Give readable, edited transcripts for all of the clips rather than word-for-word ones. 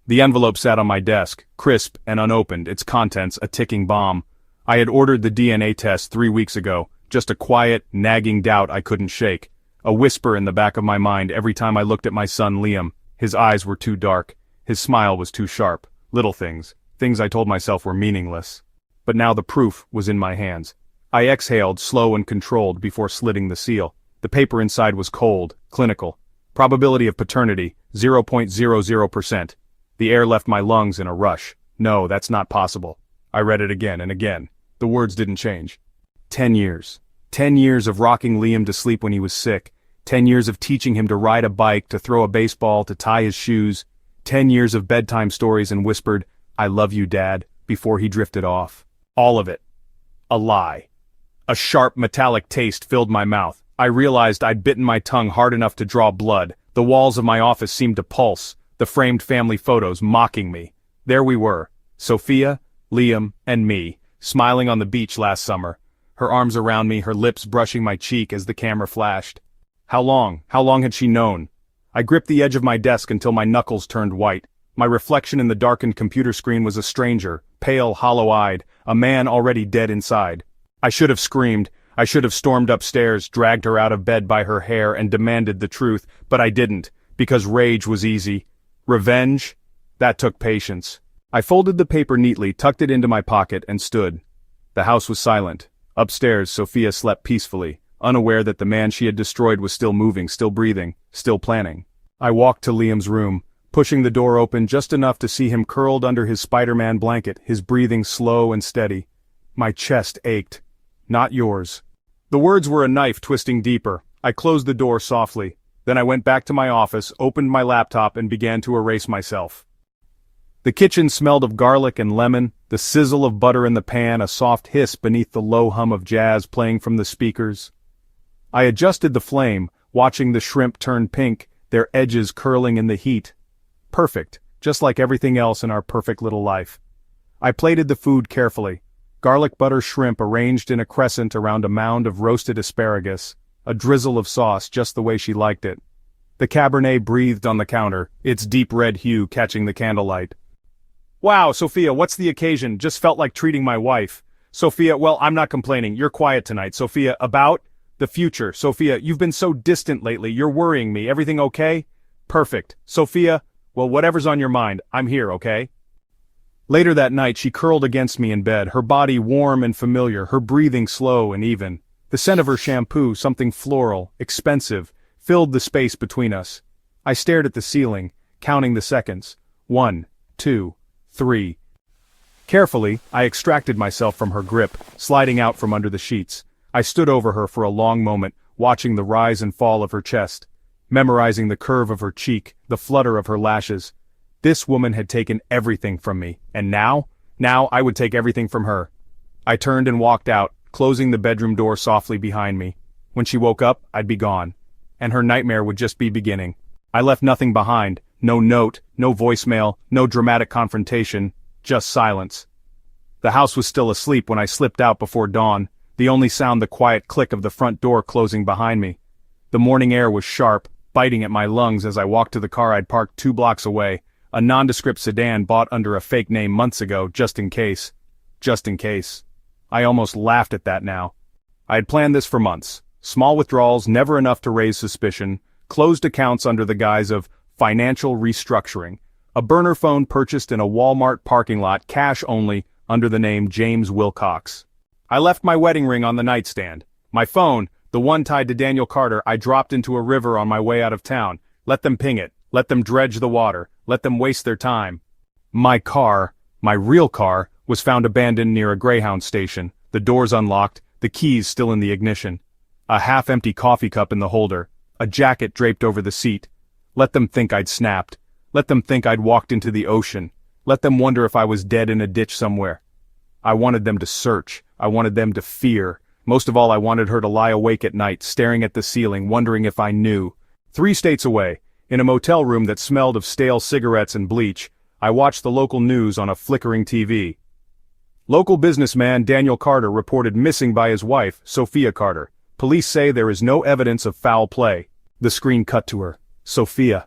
The envelope sat on my desk, crisp and unopened, its contents a ticking bomb. I had ordered the DNA test 3 weeks ago, just a quiet, nagging doubt I couldn't shake. A whisper in the back of my mind every time I looked at my son Liam. His eyes were too dark. His smile was too sharp. Little things I told myself were meaningless. But now the proof was in my hands. I exhaled, slow and controlled, before slitting the seal. The paper inside was cold, clinical. Probability of paternity, 0.00%. The air left my lungs in a rush. No, that's not possible. I read it again and again. The words didn't change. 10 years. 10 years of rocking Liam to sleep when he was sick. 10 years of teaching him to ride a bike, to throw a baseball, to tie his shoes. 10 years of bedtime stories and whispered, "I love you, Dad," before he drifted off. All of it. A lie. A sharp, metallic taste filled my mouth. I realized I'd bitten my tongue hard enough to draw blood. The walls of my office seemed to pulse, the framed family photos mocking me. There we were, Sophia, Liam, and me, smiling on the beach last summer, her arms around me, her lips brushing my cheek as the camera flashed. How long had she known? I gripped the edge of my desk until my knuckles turned white. My reflection in the darkened computer screen was a stranger, pale, hollow-eyed, a man already dead inside. I should have screamed. I should have stormed upstairs, dragged her out of bed by her hair, and demanded the truth, but I didn't, because rage was easy. Revenge? That took patience. I folded the paper neatly, tucked it into my pocket, and stood. The house was silent. Upstairs, Sophia slept peacefully, unaware that the man she had destroyed was still moving, still breathing, still planning. I walked to Liam's room, pushing the door open just enough to see him curled under his Spider-Man blanket, his breathing slow and steady. My chest ached. Not yours. The words were a knife twisting deeper. I closed the door softly. Then I went back to my office, opened my laptop, and began to erase myself. The kitchen smelled of garlic and lemon, the sizzle of butter in the pan, a soft hiss beneath the low hum of jazz playing from the speakers. I adjusted the flame, watching the shrimp turn pink, their edges curling in the heat. Perfect, just like everything else in our perfect little life. I plated the food carefully. Garlic butter shrimp arranged in a crescent around a mound of roasted asparagus, a drizzle of sauce just the way she liked it. The Cabernet breathed on the counter, its deep red hue catching the candlelight. "Wow, Sophia, what's the occasion? Just felt like treating my wife." "Sophia, well, I'm not complaining. You're quiet tonight." "Sophia, about the future." "Sophia, you've been so distant lately. You're worrying me. Everything okay?" "Perfect." "Sophia, well, whatever's on your mind, I'm here, okay?" Later that night she curled against me in bed, her body warm and familiar, her breathing slow and even. The scent of her shampoo, something floral, expensive, filled the space between us. I stared at the ceiling, counting the seconds. 1, 2, 3. Carefully, I extracted myself from her grip, sliding out from under the sheets. I stood over her for a long moment, watching the rise and fall of her chest, memorizing the curve of her cheek, the flutter of her lashes. This woman had taken everything from me, and now I would take everything from her. I turned and walked out, closing the bedroom door softly behind me. When she woke up, I'd be gone, and her nightmare would just be beginning. I left nothing behind, no note, no voicemail, no dramatic confrontation, just silence. The house was still asleep when I slipped out before dawn, the only sound the quiet click of the front door closing behind me. The morning air was sharp, biting at my lungs as I walked to the car I'd parked 2 blocks away, a nondescript sedan bought under a fake name months ago, just in case. Just in case. I almost laughed at that now. I had planned this for months. Small withdrawals, never enough to raise suspicion, closed accounts under the guise of financial restructuring, a burner phone purchased in a Walmart parking lot, cash only, under the name James Wilcox. I left my wedding ring on the nightstand. My phone, the one tied to Daniel Carter, I dropped into a river on my way out of town. Let them ping it. Let them dredge the water. Let them waste their time. My car, my real car, was found abandoned near a Greyhound station, the doors unlocked, the keys still in the ignition. A half-empty coffee cup in the holder, a jacket draped over the seat. Let them think I'd snapped. Let them think I'd walked into the ocean. Let them wonder if I was dead in a ditch somewhere. I wanted them to search. I wanted them to fear. Most of all, I wanted her to lie awake at night, staring at the ceiling, wondering if I knew. 3 states away, in a motel room that smelled of stale cigarettes and bleach, I watched the local news on a flickering TV. Local businessman Daniel Carter reported missing by his wife, Sophia Carter. Police say there is no evidence of foul play. The screen cut to her. Sophia.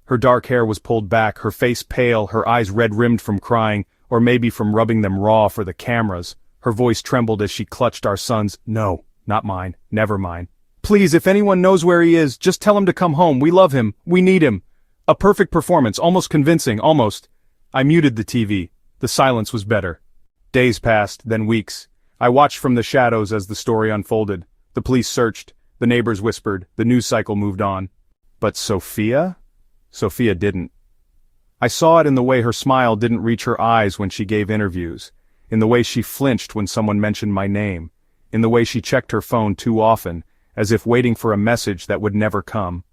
Her dark hair was pulled back, her face pale, her eyes red-rimmed from crying, or maybe from rubbing them raw for the cameras. Her voice trembled as she clutched our son's. "No, not mine, never mine. Please, if anyone knows where he is, just tell him to come home. We love him. We need him." A perfect performance, almost convincing, almost. I muted the TV. The silence was better. Days passed, then weeks. I watched from the shadows as the story unfolded. The police searched, the neighbors whispered, the news cycle moved on. But Sophia? Sophia didn't. I saw it in the way her smile didn't reach her eyes when she gave interviews, in the way she flinched when someone mentioned my name, in the way she checked her phone too often, as if waiting for a message that would never come.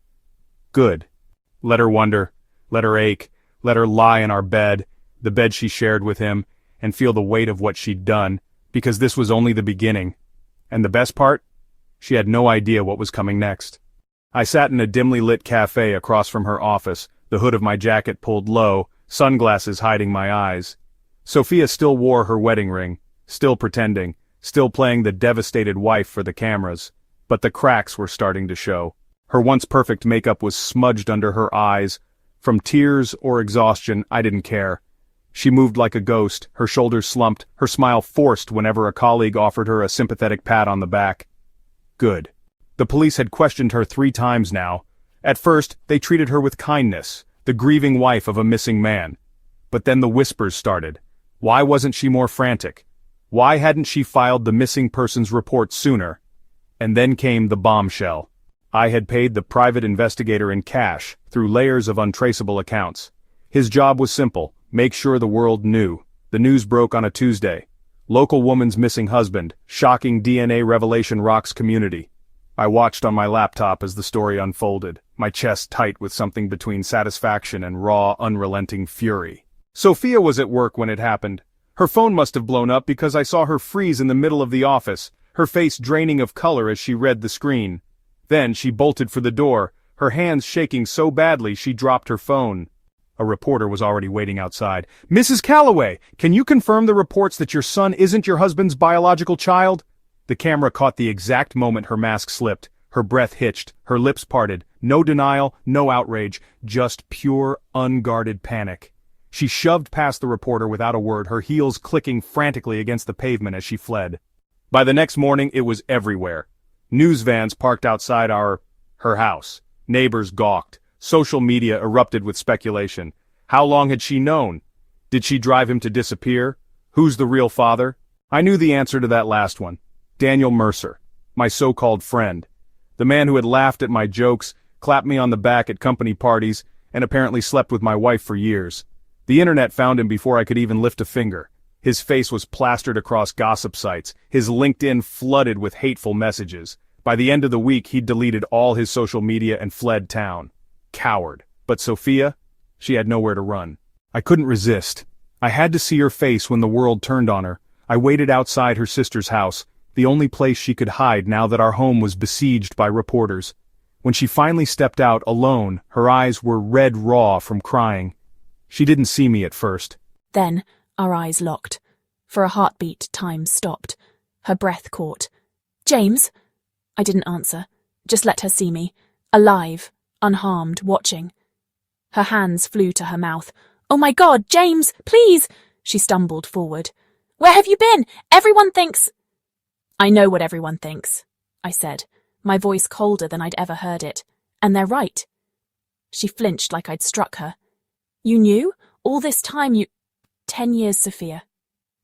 Good. Let her wonder, let her ache, let her lie in our bed, the bed she shared with him, and feel the weight of what she'd done, because this was only the beginning. And the best part? She had no idea what was coming next. I sat in a dimly lit cafe across from her office, the hood of my jacket pulled low, sunglasses hiding my eyes. Sophia still wore her wedding ring, still pretending, still playing the devastated wife for the cameras, but the cracks were starting to show. Her once perfect makeup was smudged under her eyes. From tears or exhaustion, I didn't care. She moved like a ghost, her shoulders slumped, her smile forced whenever a colleague offered her a sympathetic pat on the back. Good. The police had questioned her 3 times now. At first, they treated her with kindness, the grieving wife of a missing man. But then the whispers started. Why wasn't she more frantic? Why hadn't she filed the missing persons report sooner? And then came the bombshell. I had paid the private investigator in cash, through layers of untraceable accounts. His job was simple, make sure the world knew. The news broke on a Tuesday. Local woman's missing husband, shocking DNA revelation rocks community. I watched on my laptop as the story unfolded, my chest tight with something between satisfaction and raw, unrelenting fury. Sophia was at work when it happened. Her phone must have blown up because I saw her freeze in the middle of the office, her face draining of color as she read the screen. Then she bolted for the door, her hands shaking so badly she dropped her phone. A reporter was already waiting outside. "Mrs. Calloway, can you confirm the reports that your son isn't your husband's biological child?" The camera caught the exact moment her mask slipped, her breath hitched, her lips parted. No denial, no outrage, just pure, unguarded panic. She shoved past the reporter without a word, her heels clicking frantically against the pavement as she fled. By the next morning, it was everywhere. News vans parked outside her house. Neighbors gawked. Social media erupted with speculation. How long had she known? Did she drive him to disappear? Who's the real father? I knew the answer to that last one. Daniel Mercer, my so-called friend. The man who had laughed at my jokes, clapped me on the back at company parties, and apparently slept with my wife for years. The internet found him before I could even lift a finger. His face was plastered across gossip sites, his LinkedIn flooded with hateful messages. By the end of the week, he'd deleted all his social media and fled town. Coward. But Sophia? She had nowhere to run. I couldn't resist. I had to see her face when the world turned on her. I waited outside her sister's house, the only place she could hide now that our home was besieged by reporters. When she finally stepped out alone, her eyes were red raw from crying. She didn't see me at first. Then, our eyes locked. For a heartbeat, time stopped. Her breath caught. "James?" I didn't answer. Just let her see me. Alive, unharmed, watching. Her hands flew to her mouth. "Oh my God, James, please!" She stumbled forward. "Where have you been? Everyone thinks—" "I know what everyone thinks," I said, my voice colder than I'd ever heard it. "And they're right." She flinched like I'd struck her. "You knew? All this time you—" 10 years, Sophia.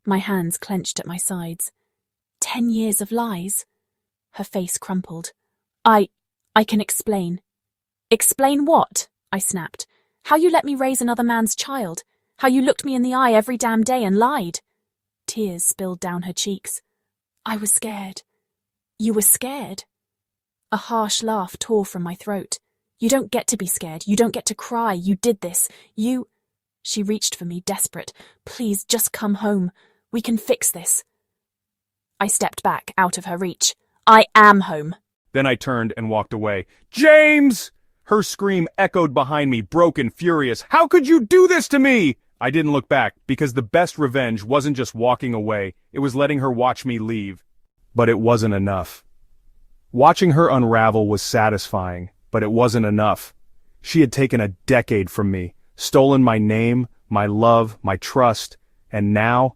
My hands clenched at my sides. 10 years of lies. Her face crumpled. I can explain." "Explain what?" I snapped. "How you let me raise another man's child. How you looked me in the eye every damn day and lied." Tears spilled down her cheeks. "I was scared." "You were scared?" A harsh laugh tore from my throat. "You don't get to be scared. You don't get to cry. You did this. You—" She reached for me, desperate. "Please, just come home. We can fix this." I stepped back, out of her reach. "I am home." Then I turned and walked away. "James!" Her scream echoed behind me, broken, furious. "How could you do this to me?" I didn't look back, because the best revenge wasn't just walking away, it was letting her watch me leave. But it wasn't enough. Watching her unravel was satisfying, but it wasn't enough. She had taken a decade from me, stolen my name, my love, my trust, and now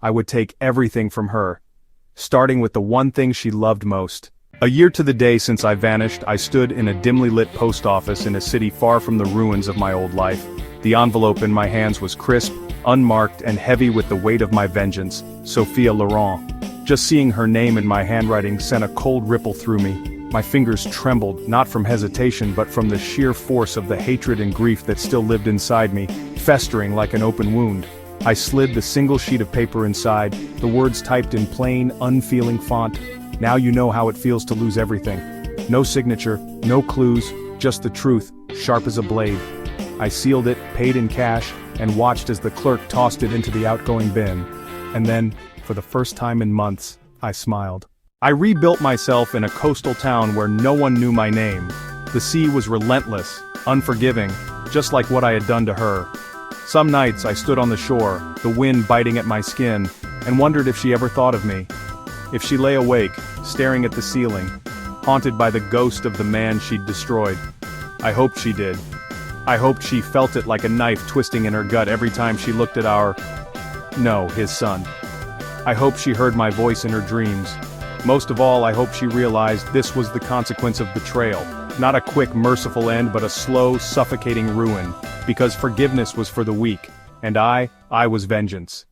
I would take everything from her. Starting with the one thing she loved most. A year to the day since I vanished, I stood in a dimly lit post office in a city far from the ruins of my old life. The envelope in my hands was crisp, unmarked, and heavy with the weight of my vengeance, Sophia Laurent. Just seeing her name in my handwriting sent a cold ripple through me. My fingers trembled, not from hesitation but from the sheer force of the hatred and grief that still lived inside me, festering like an open wound. I slid the single sheet of paper inside, the words typed in plain, unfeeling font. Now you know how it feels to lose everything. No signature, no clues, just the truth, sharp as a blade. I sealed it, paid in cash, and watched as the clerk tossed it into the outgoing bin. And then, for the first time in months, I smiled. I rebuilt myself in a coastal town where no one knew my name. The sea was relentless, unforgiving, just like what I had done to her. Some nights I stood on the shore, the wind biting at my skin, and wondered if she ever thought of me. If she lay awake, staring at the ceiling, haunted by the ghost of the man she'd destroyed. I hoped she did. I hoped she felt it like a knife twisting in her gut every time she looked at his son. I hoped she heard my voice in her dreams. Most of all, I hoped she realized this was the consequence of betrayal. Not a quick, merciful end, but a slow, suffocating ruin. Because forgiveness was for the weak. And I was vengeance.